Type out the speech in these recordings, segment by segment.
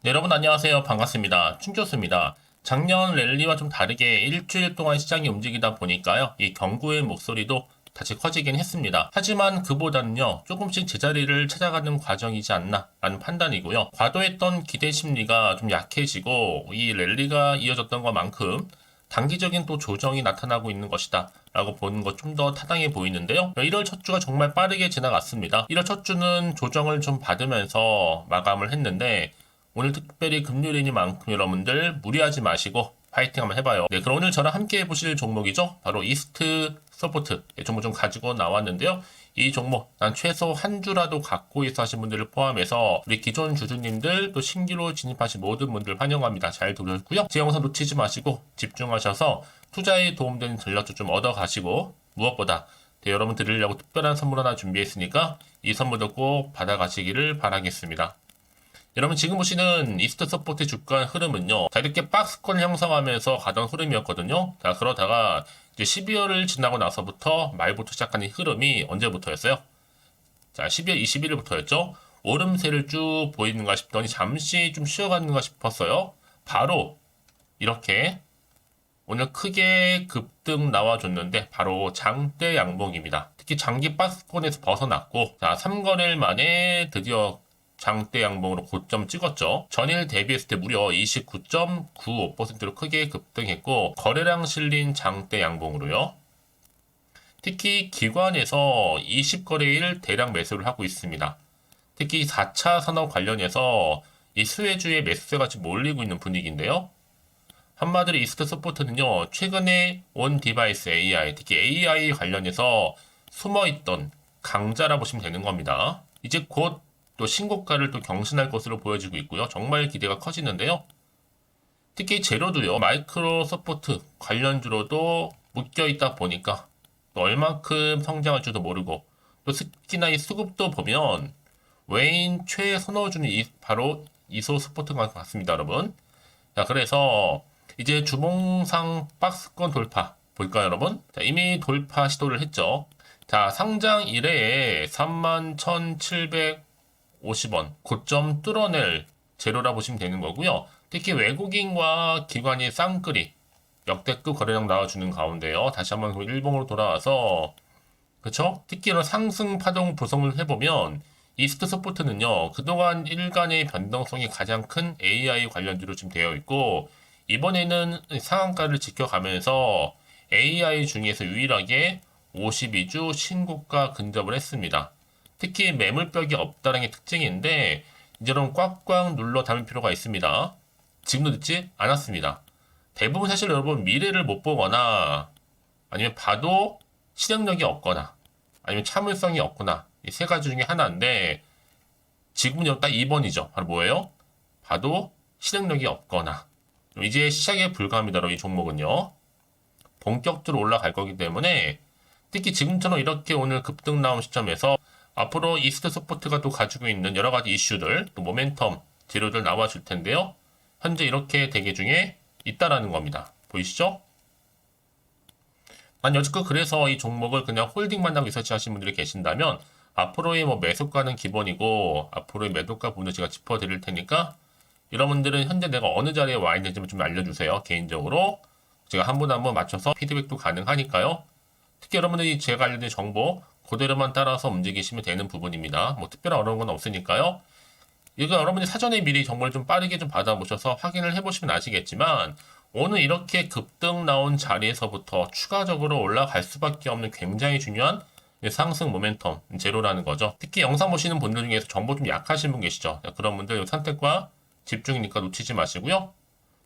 네, 여러분 안녕하세요. 반갑습니다. 춘교수입니다. 작년 랠리와 좀 다르게 일주일 동안 시장이 움직이다 보니까요. 이 경고의 목소리도 다시 커지긴 했습니다. 하지만 그보다는요. 조금씩 제자리를 찾아가는 과정이지 않나 라는 판단이고요. 과도했던 기대 심리가 좀 약해지고 이 랠리가 이어졌던 것만큼 단기적인 또 조정이 나타나고 있는 것이다 라고 보는 것 좀 더 타당해 보이는데요. 1월 첫 주가 정말 빠르게 지나갔습니다. 1월 첫 주는 조정을 좀 받으면서 마감을 했는데 오늘 특별히 금요일이니만큼 여러분들 무리하지 마시고 파이팅 한번 해봐요. 네, 그럼 오늘 저랑 함께 해보실 종목이죠. 바로 이스트 서포트 종목 좀 가지고 나왔는데요. 이 종목 난 최소 한 주라도 갖고 있어 하신 분들을 포함해서 우리 기존 주주님들 또 신규로 진입하신 모든 분들 환영합니다. 잘 들으셨고요. 제 영상 놓치지 마시고 집중하셔서 투자에 도움되는 전략도 좀 얻어가시고 무엇보다 여러분 드리려고 특별한 선물 하나 준비했으니까 이 선물도 꼭 받아가시기를 바라겠습니다. 여러분 지금 보시는 이스트 서포트 주가 흐름은요. 자, 이렇게 박스권 형성하면서 가던 흐름이었거든요. 자, 그러다가 이제 12월을 지나고 나서부터 말부터 시작한 이 흐름이 언제부터였어요? 자, 12월 21일부터였죠. 오름세를 쭉 보이는가 싶더니 잠시 좀 쉬어가는가 싶었어요. 바로 이렇게 오늘 크게 급등 나와줬는데 바로 장대 양봉입니다. 특히 장기 박스권에서 벗어났고 자, 3거래일 만에 드디어 장대 양봉으로 고점 찍었죠. 전일 대비했을 때 무려 29.95%로 크게 급등했고 거래량 실린 장대 양봉으로요. 특히 기관에서 20거래일 대량 매수를 하고 있습니다. 특히 4차 산업 관련해서 이 수혜주의 매수세가 지금 몰리고 있는 분위기인데요. 한마디로 이스트 서포트는요, 최근에 온 디바이스 AI, 특히 AI 관련해서 숨어있던 강자라 보시면 되는 겁니다. 이제 곧 또 신고가를 또 경신할 것으로 보여지고 있고요. 정말 기대가 커지는데요. 특히 재료도요, 마이크로 서포트 관련주로도 묶여있다 보니까 또 얼만큼 성장할지도 모르고 또 특히나 이 수급도 보면 외인 최선호주는 바로 이소 서포트가 같습니다, 여러분. 자, 그래서 이제 주봉상 박스권 돌파 볼까요, 여러분? 자, 이미 돌파 시도를 했죠. 자, 상장 1회에 31,750원 고점 뚫어낼 재료라 보시면 되는 거고요. 특히 외국인과 기관이 쌍끌이 역대급 거래량 나와주는 가운데요. 다시 한번 일봉으로 돌아와서 그쵸? 특히 이런 상승 파동 구성을 해보면 이스트 서포트는요. 그동안 일간의 변동성이 가장 큰 AI 관련주로 지금 되어 있고 이번에는 상한가를 지켜가면서 AI 중에서 유일하게 52주 신고가 근접을 했습니다. 특히 매물벽이 없다는 게 특징인데 이제는 꽉꽉 눌러 담을 필요가 있습니다. 지금도 늦지 않았습니다. 대부분 사실 여러분 미래를 못 보거나 아니면 봐도 실행력이 없거나 아니면 참을성이 없거나 이 세 가지 중에 하나인데 지금은 딱 2번이죠. 바로 뭐예요? 봐도 실행력이 없거나 이제 시작에 불과합니다. 이 종목은요. 본격적으로 올라갈 거기 때문에 특히 지금처럼 이렇게 오늘 급등 나온 시점에서 앞으로 이스트 서포트가 또 가지고 있는 여러 가지 이슈들, 또 모멘텀, 재료들 나와줄 텐데요. 현재 이렇게 대기 중에 있다라는 겁니다. 보이시죠? 난 여지껏 그래서 이 종목을 그냥 홀딩만 하고 리서치 하신 분들이 계신다면 앞으로의 뭐 매수가는 기본이고 앞으로의 매도가 부분을 제가 짚어드릴 테니까 여러분들은 현재 내가 어느 자리에 와 있는지 좀 알려주세요. 개인적으로 제가 한 분 한 분 맞춰서 피드백도 가능하니까요. 특히 여러분들이 제가 알려드린 정보 그대로만 따라서 움직이시면 되는 부분입니다. 뭐 특별한 어려운 건 없으니까요. 이거 여러분이 사전에 미리 정보를 좀 빠르게 좀 받아보셔서 확인을 해보시면 아시겠지만 오늘 이렇게 급등 나온 자리에서부터 추가적으로 올라갈 수밖에 없는 굉장히 중요한 상승 모멘텀 제로라는 거죠. 특히 영상 보시는 분들 중에서 정보 좀 약하신 분 계시죠. 그런 분들 선택과 집중이니까 놓치지 마시고요.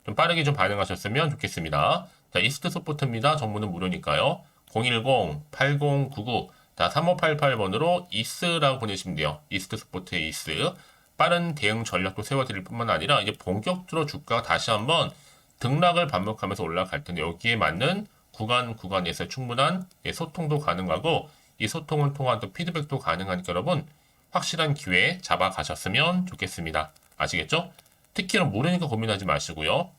좀 빠르게 좀 반응하셨으면 좋겠습니다. 자, 이스트 서포트입니다. 정보는 무료니까요. 010-8099-3588번으로 이스라고 보내시면 돼요. 이스트 서포트의 이스. 빠른 대응 전략도 세워드릴 뿐만 아니라 이제 본격적으로 주가가 다시 한번 등락을 반복하면서 올라갈 텐데 여기에 맞는 구간에서 충분한 소통도 가능하고 이 소통을 통한 또 피드백도 가능하니까 여러분 확실한 기회 잡아가셨으면 좋겠습니다. 아시겠죠? 특히 모르니까 고민하지 마시고요.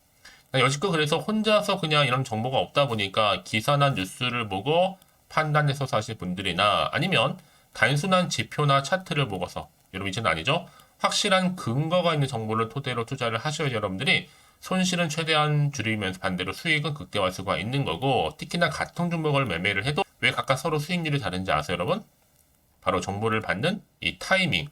여지껏 그래서 혼자서 그냥 이런 정보가 없다 보니까 기사나 뉴스를 보고 판단해서 사실 분들이나 아니면 단순한 지표나 차트를 보고서 여러분 이제는 아니죠? 확실한 근거가 있는 정보를 토대로 투자를 하셔야 여러분들이 손실은 최대한 줄이면서 반대로 수익은 극대화할 수가 있는 거고, 특히나 같은 종목을 매매를 해도 왜 각각 서로 수익률이 다른지 아세요, 여러분? 바로 정보를 받는 이 타이밍.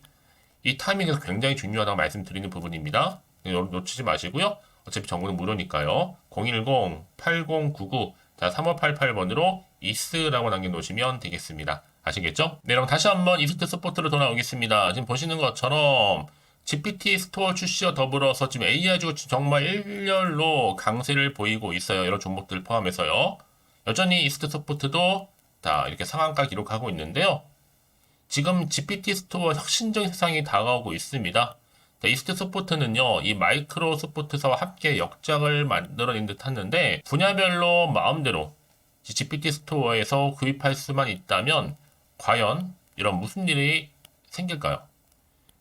이 타이밍에서 굉장히 중요하다고 말씀드리는 부분입니다. 놓치지 마시고요. 어차피 정보는 무료니까요. 010-8099 3588번으로 이스라고 남겨놓으시면 되겠습니다. 아시겠죠? 네, 그럼 다시 한번 이스트 스포트로 돌아오겠습니다. 지금 보시는 것처럼 GPT 스토어 출시와 더불어서 지금 AI주가 정말 일렬로 강세를 보이고 있어요. 여러 종목들 포함해서요. 여전히 이스트 스포트도 다 이렇게 상한가 기록하고 있는데요. 지금 GPT 스토어 혁신적인 세상이 다가오고 있습니다. 이스트 스포트는요, 이 마이크로 스포트사와 함께 역작을 만들어낸 듯 하는데, 분야별로 마음대로 GPT 스토어에서 구입할 수만 있다면, 과연 이런 무슨 일이 생길까요?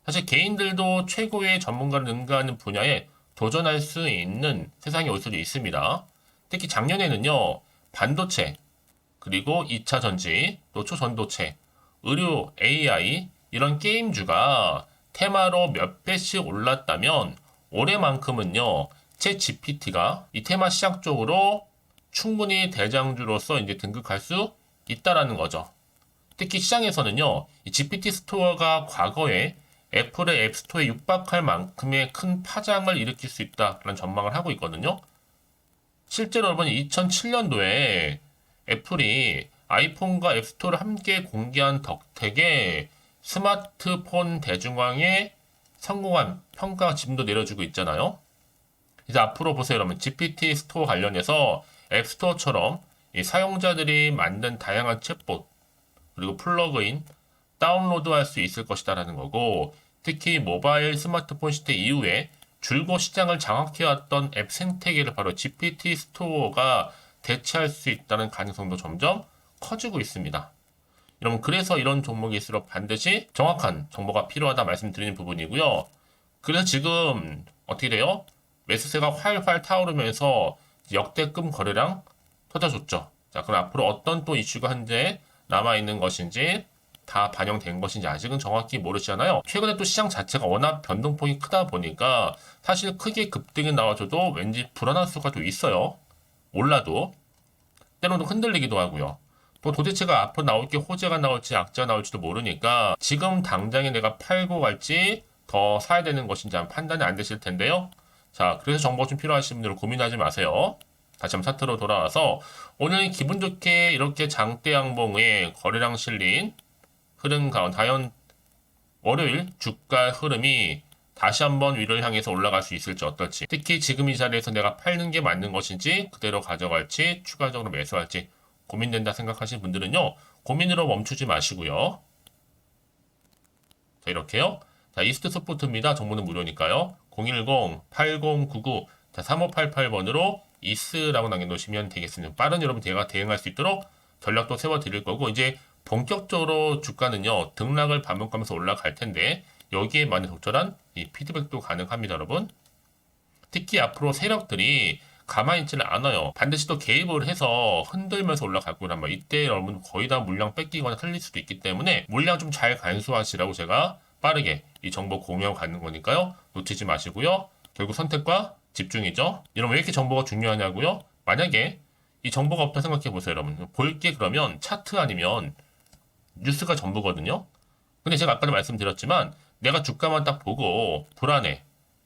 사실 개인들도 최고의 전문가를 능가하는 분야에 도전할 수 있는 세상이 올 수도 있습니다. 특히 작년에는요, 반도체, 그리고 2차 전지, 또 초전도체, 의료, AI 이런 게임주가 테마로 몇 배씩 올랐다면 올해만큼은요, 챗 GPT가 이 테마 시장 쪽으로 충분히 대장주로서 이제 등극할 수 있다라는 거죠. 특히 시장에서는요, 이 GPT 스토어가 과거에 애플의 앱스토어에 육박할 만큼의 큰 파장을 일으킬 수 있다라는 전망을 하고 있거든요. 실제로 여러분 2007년도에 애플이 아이폰과 앱스토어를 함께 공개한 덕택에 스마트폰 대중화에 성공한 평가 지금도 내려주고 있잖아요. 이제 앞으로 보세요, 여러분. GPT 스토어 관련해서 앱스토어처럼 이 사용자들이 만든 다양한 챗봇, 그리고 플러그인, 다운로드할 수 있을 것이다라는 거고, 특히 모바일 스마트폰 시대 이후에 줄곧 시장을 장악해왔던 앱 생태계를 바로 GPT 스토어가 대체할 수 있다는 가능성도 점점 커지고 있습니다. 여러분, 그래서 이런 종목일수록 반드시 정확한 정보가 필요하다 말씀드리는 부분이고요. 그래서 지금 어떻게 돼요? 매수세가 활활 타오르면서 역대급 거래량 터져줬죠. 자, 그럼 앞으로 어떤 또 이슈가 현재 남아있는 것인지, 다 반영된 것인지 아직은 정확히 모르시잖아요. 최근에 또 시장 자체가 워낙 변동폭이 크다 보니까 사실 크게 급등이 나와줘도 왠지 불안할 수가 또 있어요. 올라도 때로는 흔들리기도 하고요. 또 도대체가 앞으로 나올 게 호재가 나올지 악재가 나올지도 모르니까 지금 당장에 내가 팔고 갈지 더 사야 되는 것인지 판단이 안 되실 텐데요. 자, 그래서 정보가 좀 필요하신 분들은 고민하지 마세요. 다시 한번 차트로 돌아와서 오늘 기분 좋게 이렇게 장대 양봉에 거래량 실린 흐름 가운데 과연 월요일 주가 흐름이 다시 한번 위를 향해서 올라갈 수 있을지 어떨지, 특히 지금 이 자리에서 내가 팔는 게 맞는 것인지 그대로 가져갈지 추가적으로 매수할지 고민된다 생각하시는 분들은요, 고민으로 멈추지 마시고요. 자, 이렇게요. 자, 이스트 스포트입니다. 정보는 무료니까요. 010-8099 3588번으로 이스라고 남겨놓으시면 되겠습니다. 빠른 여러분 대응할 수 있도록 전략도 세워드릴 거고, 이제 본격적으로 주가는요, 등락을 반복하면서 올라갈 텐데 여기에 많이 적절한 이 피드백도 가능합니다, 여러분. 특히 앞으로 세력들이 가만히 있지는 않아요. 반드시 또 개입을 해서 흔들면서 올라갈 거란 말이에요. 이때 여러분 거의 다 물량 뺏기거나 틀릴 수도 있기 때문에 물량 좀 잘 간수하시라고 제가 빠르게 이 정보 공유하고 가는 거니까요. 놓치지 마시고요. 결국 선택과 집중이죠. 여러분 왜 이렇게 정보가 중요하냐고요? 만약에 이 정보가 없다 생각해 보세요, 여러분. 볼 게 그러면 차트 아니면 뉴스가 전부거든요. 근데 제가 아까도 말씀드렸지만 내가 주가만 딱 보고 불안해.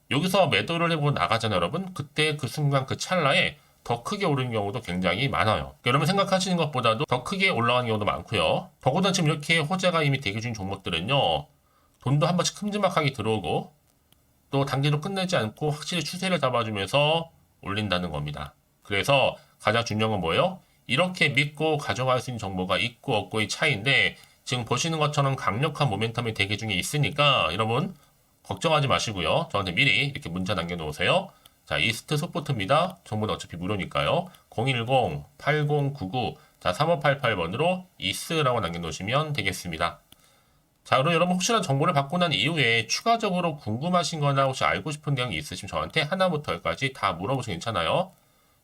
여기서 매도를 해보고 나가잖아요, 여러분. 그때 그 순간 그 찰나에 더 크게 오르는 경우도 굉장히 많아요. 여러분 생각하시는 것보다도 더 크게 올라가는 경우도 많고요. 더구나 지금 이렇게 호재가 이미 대기 중인 종목들은요, 돈도 한 번씩 큼지막하게 들어오고 또 단기로 끝내지 않고 확실히 추세를 잡아주면서 올린다는 겁니다. 그래서 가장 중요한 건 뭐예요? 이렇게 믿고 가져갈 수 있는 정보가 있고 없고의 차이인데, 지금 보시는 것처럼 강력한 모멘텀이 대기 중에 있으니까 여러분 걱정하지 마시고요. 저한테 미리 이렇게 문자 남겨놓으세요. 자, 이스트 소포트입니다. 정보는 어차피 무료니까요. 010-8099 3588번으로 이스라고 남겨놓으시면 되겠습니다. 자, 그럼 여러분 혹시나 정보를 받고 난 이후에 추가적으로 궁금하신 거나 혹시 알고 싶은 내용이 있으시면 저한테 하나부터 열까지 다 물어보시면 괜찮아요.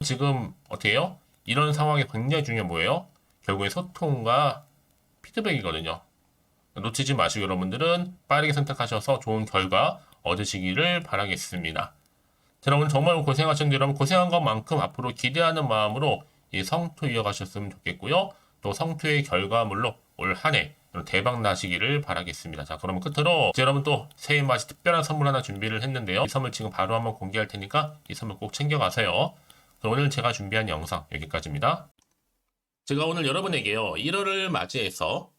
지금 어떻게 해요? 이런 상황에 굉장히 중요한 뭐예요? 결국에 소통과 피드백이거든요. 놓치지 마시고 여러분들은 빠르게 선택하셔서 좋은 결과 얻으시기를 바라겠습니다. 자, 여러분 정말 고생하셨는데 여러분 고생한 것만큼 앞으로 기대하는 마음으로 이 성투 이어가셨으면 좋겠고요. 또 성투의 결과물로 올 한 해 대박 나시기를 바라겠습니다. 자, 그러면 끝으로 이제 여러분 또 새해 맞이 특별한 선물 하나 준비를 했는데요. 이 선물 지금 바로 한번 공개할 테니까 이 선물 꼭 챙겨가세요. 오늘 제가 준비한 영상 여기까지입니다. 제가 오늘 여러분에게요. 1월을 맞이해서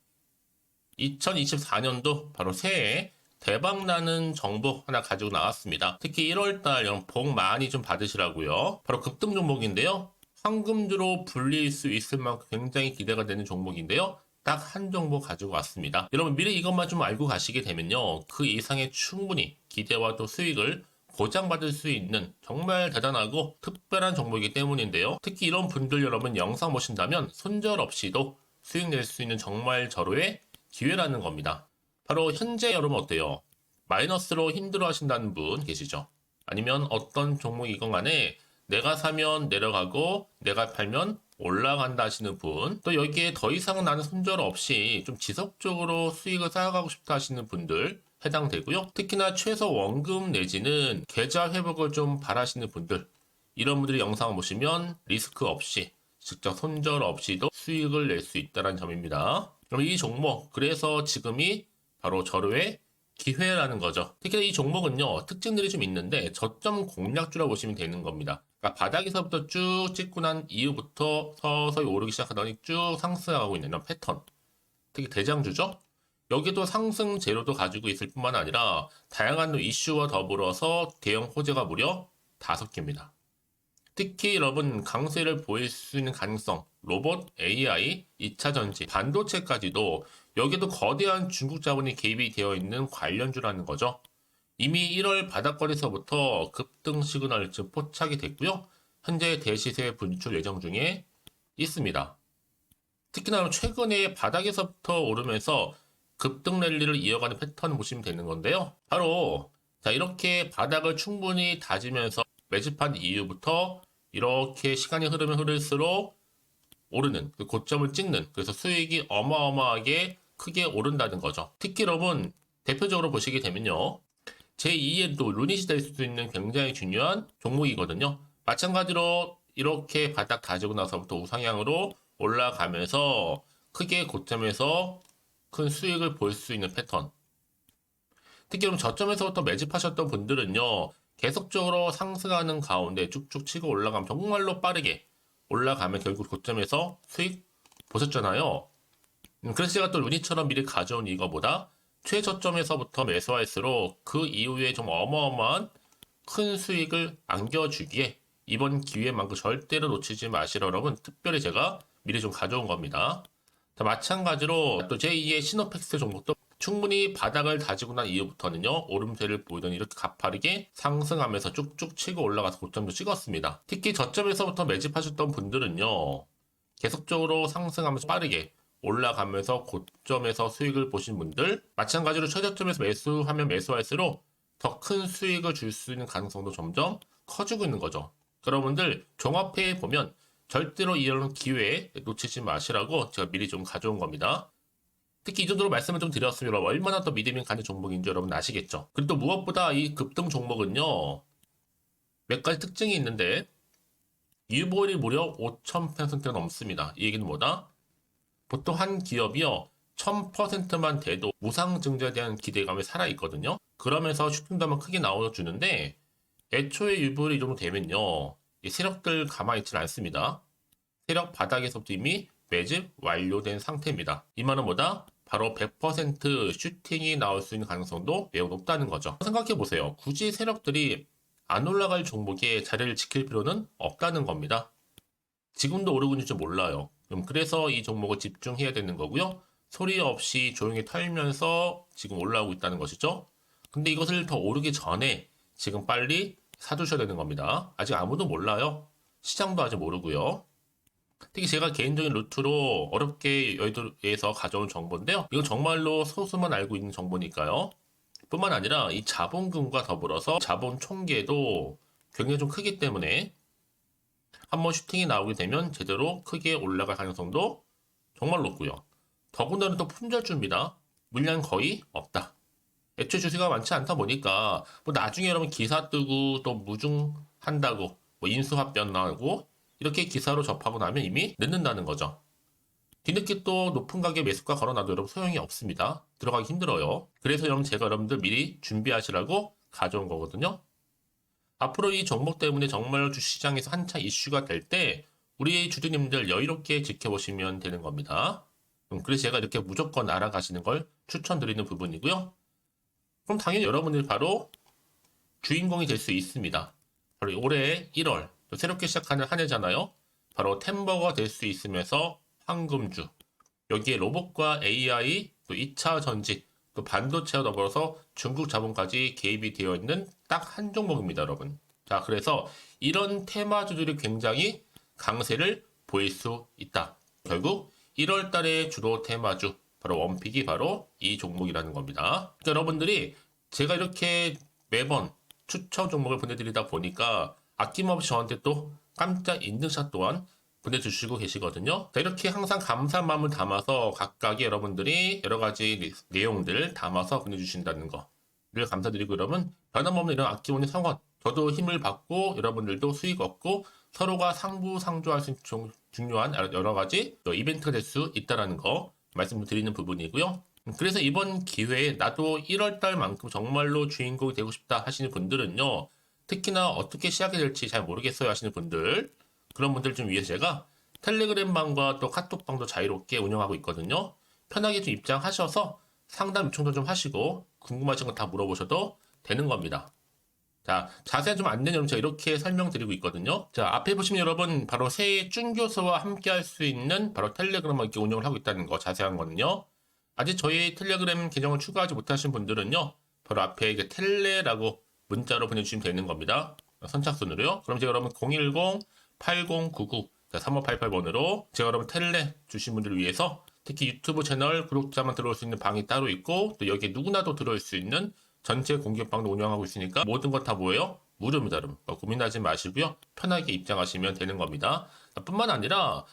2024년도 바로 새해 대박나는 정보 하나 가지고 나왔습니다. 특히 1월달 여러분 복 많이 좀 받으시라고요. 바로 급등 종목인데요. 황금주로 불릴 수 있을 만큼 굉장히 기대가 되는 종목인데요. 딱 한 종목 가지고 왔습니다. 여러분 미리 이것만 좀 알고 가시게 되면요. 그 이상의 충분히 기대와 또 수익을 보장받을 수 있는 정말 대단하고 특별한 종목이기 때문인데요. 특히 이런 분들 여러분 영상 보신다면 손절없이도 수익 낼 수 있는 정말 절호의 기회라는 겁니다. 바로 현재 여러분 어때요? 마이너스로 힘들어 하신다는 분 계시죠? 아니면 어떤 종목이건 간에 내가 사면 내려가고 내가 팔면 올라간다 하시는 분, 또 여기에 더 이상 나는 손절 없이 좀 지속적으로 수익을 쌓아가고 싶다 하시는 분들 해당되고요. 특히나 최소 원금 내지는 계좌 회복을 좀 바라시는 분들, 이런 분들이 영상을 보시면 리스크 없이 직접 손절 없이도 수익을 낼 수 있다는 점입니다. 그럼 이 종목, 그래서 지금이 바로 절호의 기회라는 거죠. 특히 이 종목은요, 특징들이 좀 있는데 저점 공략주라고 보시면 되는 겁니다. 그러니까 바닥에서부터 쭉 찍고 난 이후부터 서서히 오르기 시작하더니 쭉 상승하고 있는 이런 패턴. 특히 대장주죠. 여기도 상승 재료도 가지고 있을 뿐만 아니라 다양한 이슈와 더불어서 대형 호재가 무려 5개입니다. 특히 여러분 강세를 보일 수 있는 가능성, 로봇, AI, 2차 전지, 반도체까지도 여기도 거대한 중국 자본이 개입이 되어 있는 관련주라는 거죠. 이미 1월 바닥거리서부터 급등 시그널 즉 포착이 됐고요. 현재 대시세 분출 예정 중에 있습니다. 특히나 최근에 바닥에서부터 오르면서 급등 랠리를 이어가는 패턴을 보시면 되는 건데요. 바로 자 이렇게 바닥을 충분히 다지면서 매집한 이후부터 이렇게 시간이 흐르면 흐를수록 오르는 그 고점을 찍는, 그래서 수익이 어마어마하게 크게 오른다는 거죠. 특히 여러분 대표적으로 보시게 되면요. 제2의 또 루닛이 될 수도 있는 굉장히 중요한 종목이거든요. 마찬가지로 이렇게 바닥 다지고 나서부터 우상향으로 올라가면서 크게 고점에서 큰 수익을 볼 수 있는 패턴. 특히 그럼 저점에서부터 매집하셨던 분들은요. 계속적으로 상승하는 가운데 쭉쭉 치고 올라가면 정말로 빠르게 올라가면 결국 고점에서 수익 보셨잖아요. 그래서 제가 또 루닛처럼 미리 가져온 이거보다 최저점에서부터 매수할수록 그 이후에 좀 어마어마한 큰 수익을 안겨주기에 이번 기회만큼 절대로 놓치지 마시라 여러분 특별히 제가 미리 좀 가져온 겁니다. 자, 마찬가지로 또 제2의 시노팩스 종목도 충분히 바닥을 다지고 난 이후부터는요 오름세를 보이던 이렇게 가파르게 상승하면서 쭉쭉 치고 올라가서 고점도 찍었습니다. 특히 저점에서부터 매집하셨던 분들은요 계속적으로 상승하면서 빠르게 올라가면서 고점에서 수익을 보신 분들, 마찬가지로 최저점에서 매수하면 매수할수록 더 큰 수익을 줄 수 있는 가능성도 점점 커지고 있는 거죠. 여러분들 종합해 보면 절대로 이런 기회에 놓치지 마시라고 제가 미리 좀 가져온 겁니다. 특히 이 정도로 말씀을 좀 드렸으면 얼마나 더 믿음이 가는 종목인지 여러분 아시겠죠? 그리고 또 무엇보다 이 급등 종목은요 몇 가지 특징이 있는데 유보율이 무려 5,000%가 넘습니다. 이 얘기는 뭐다? 보통 한 기업이요 1000%만 돼도 무상증자에 대한 기대감이 살아있거든요. 그러면서 슈팅도 한번 크게 나와주는데 애초에 유보율이 이 정도 되면요 이 세력들 가만히 있지는 않습니다. 세력 바닥에서부터 이미 매집 완료된 상태입니다. 이 말은 뭐다? 바로 100% 슈팅이 나올 수 있는 가능성도 매우 높다는 거죠. 생각해보세요. 굳이 세력들이 안 올라갈 종목에 자리를 지킬 필요는 없다는 겁니다. 지금도 오르고 있는지 몰라요. 그래서 이 종목을 집중해야 되는 거고요. 소리 없이 조용히 털면서 지금 올라오고 있다는 것이죠. 근데 이것을 더 오르기 전에 지금 빨리 사두셔야 되는 겁니다. 아직 아무도 몰라요. 시장도 아직 모르고요. 특히 제가 개인적인 루트로 어렵게 여의도에서 가져온 정보인데요. 이건 정말로 소수만 알고 있는 정보니까요. 뿐만 아니라 이 자본금과 더불어서 자본 총계도 굉장히 좀 크기 때문에 한번 슈팅이 나오게 되면 제대로 크게 올라갈 가능성도 정말 높고요. 더군다나 또 품절주입니다. 물량 거의 없다. 애초에 주식가 많지 않다 보니까 뭐 나중에 여러분 기사 뜨고 또 무중한다고 뭐 인수합병 나고 이렇게 기사로 접하고 나면 이미 늦는다는 거죠. 뒤늦게 또 높은 가격 매수가 걸어놔도 여러분 소용이 없습니다. 들어가기 힘들어요. 그래서 여러분 제가 여러분들 미리 준비하시라고 가져온 거거든요. 앞으로 이 종목 때문에 정말 주시장에서 한창 이슈가 될 때 우리 주주님들 여유롭게 지켜보시면 되는 겁니다. 그래서 제가 이렇게 무조건 알아가시는 걸 추천드리는 부분이고요. 그럼 당연히 여러분들이 바로 주인공이 될 수 있습니다. 바로 올해 1월 또 새롭게 시작하는 한 해잖아요. 바로 템버가 될 수 있으면서 황금주, 여기에 로봇과 AI, 또 2차 전지, 또 반도체와 더불어서 중국 자본까지 개입이 되어 있는 딱 한 종목입니다, 여러분. 자, 그래서 이런 테마주들이 굉장히 강세를 보일 수 있다. 결국 1월 달의 주로 테마주, 바로 원픽이 바로 이 종목이라는 겁니다. 그러니까 여러분들이 제가 이렇게 매번 추천 종목을 보내드리다 보니까 아낌없이 저한테 또 깜짝 인증샷 또한 보내주시고 계시거든요. 자, 이렇게 항상 감사한 마음을 담아서 각각의 여러분들이 여러 가지 내용들 담아서 보내주신다는 거를 감사드리고, 여러분 변함없는 이런 아낌없는 성원, 저도 힘을 받고 여러분들도 수익 얻고 서로가 상부상조할 수 있는 중요한 여러 가지 이벤트가 될 수 있다는 거 말씀드리는 부분이고요. 그래서 이번 기회에 나도 1월달만큼 정말로 주인공이 되고 싶다 하시는 분들은요, 특히나 어떻게 시작이 될지 잘 모르겠어요 하시는 분들, 그런 분들 좀 위해서 제가 텔레그램 방과 또 카톡방도 자유롭게 운영하고 있거든요. 편하게 좀 입장하셔서 상담 요청도 좀 하시고 궁금하신 거 다 물어보셔도 되는 겁니다. 자, 자세한 좀 안내는 제가 이렇게 설명드리고 있거든요. 자, 앞에 보시면 여러분 바로 새해 쭌교수와 함께 할 수 있는 바로 텔레그램을 이렇게 운영을 하고 있다는 거, 자세한 거는요. 아직 저희 텔레그램 계정을 추가하지 못하신 분들은요, 바로 앞에 이제 텔레라고 문자로 보내주시면 되는 겁니다. 선착순으로요. 그럼 제가 여러분 010-8099-3588번으로 제가 여러분 텔레 주신 분들을 위해서 특히 유튜브 채널 구독자만 들어올 수 있는 방이 따로 있고, 또 여기에 누구나도 들어올 수 있는 전체 공개방도 운영하고 있으니까 모든 것 다 뭐예요? 무료입니다, 여러분. 고민하지 마시고요. 편하게 입장하시면 되는 겁니다. 뿐만 아니라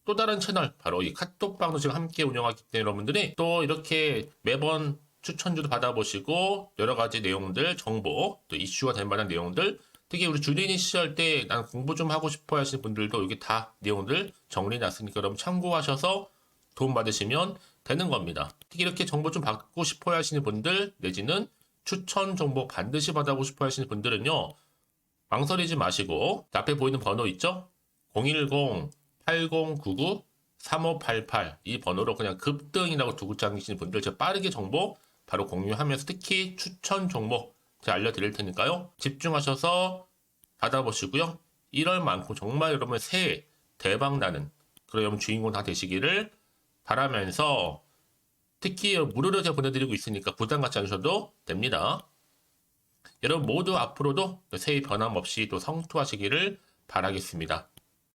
또 다른 채널, 바로 이 카톡방도 지금 함께 운영하기 때문에 여러분들이 또 이렇게 매번 추천주도 받아보시고 여러 가지 내용들, 정보, 또 이슈가 될 만한 내용들, 특히 우리 주린이 시절 때 난 공부 좀 하고 싶어 하시는 분들도 여기 다 내용들 정리해놨으니까 여러분 참고하셔서 도움 받으시면 되는 겁니다. 특히 이렇게 정보 좀 받고 싶어 하시는 분들, 내지는 추천 정보 반드시 받아보고 싶어 하시는 분들은요, 망설이지 마시고 앞에 보이는 번호 있죠? 010-8099-3588 이 번호로 그냥 급등이라고 두고 당기시는 분들 제가 빠르게 정보 바로 공유하면서 특히 추천 종목 제가 알려드릴 테니까요. 집중하셔서 받아보시고요. 1월만큼 정말 여러분 새해 대박나는 그런 여러분 주인공 다 되시기를 바라면서, 특히 무료로 제가 보내드리고 있으니까 부담 갖지 않으셔도 됩니다. 여러분 모두 앞으로도 새해 변함없이 또 성투하시기를 바라겠습니다.